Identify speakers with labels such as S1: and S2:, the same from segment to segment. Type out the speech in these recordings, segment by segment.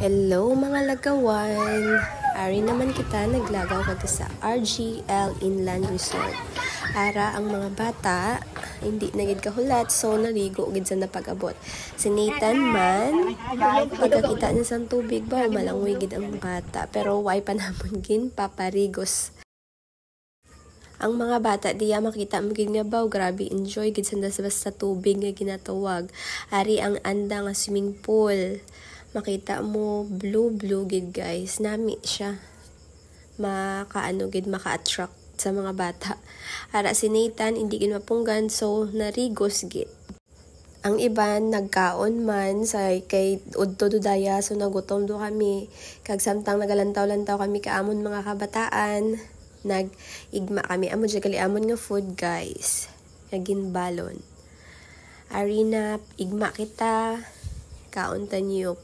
S1: Hello mga lagawan! Ari naman kita naglagaw ka sa RGL Inland Resort. Ara ang mga bata, hindi nagid kahulat, so naligo gid sa napag-abot. Si Nathan man, pagkakita niya sa tubig ba, malangwi gid ang bata. Pero why pa namon gin paparigos. Ang mga bata diya makita mo gid nga baw, grabe enjoy gid sa tubig nga ginatawag. Ari ang anda nga swimming pool. Makita mo blue gid guys, nami siya. Maka-attract sa mga bata. Ara si Nathan hindi gid mapunggan, so narigos gid. Ang iban nagkaon man sa kay udto dudaya, so nagutom do kami. Kag samtang nagalantaw-lantaw kami kaamon mga kabataan, nag-igma kami amo gali amon nga food guys. Nagin balon. Arina igma kita kaon tanyo.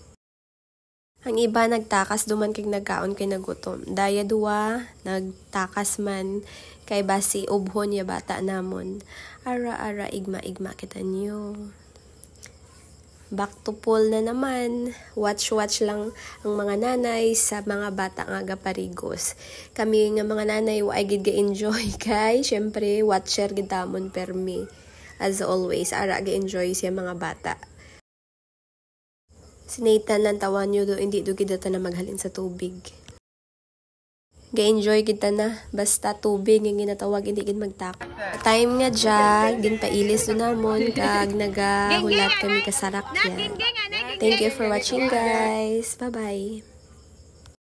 S1: Ang iba nagtakas duman kay nagkaon kay nagutom. Daya duwa nagtakas man kay basi ubhon ya bata namon. Ara igma kita niyo. Back to pool na naman. Watch lang ang mga nanay sa mga bata nga gaparigos. Kami nga mga nanay wa gid ga-enjoy kay syempre watcher gid tamon permi. As always, ara ga-enjoy siya mga bata. Si Nathan lang tawan nyo do, hindi do kita na maghalin sa tubig. Ga-enjoy kita na, basta tubig yung ginatawag, hindi gin magtak. Time nga dyan, ginpailis do namon, kag nagahulat kami kasarak yan. Thank you for watching guys. Bye-bye.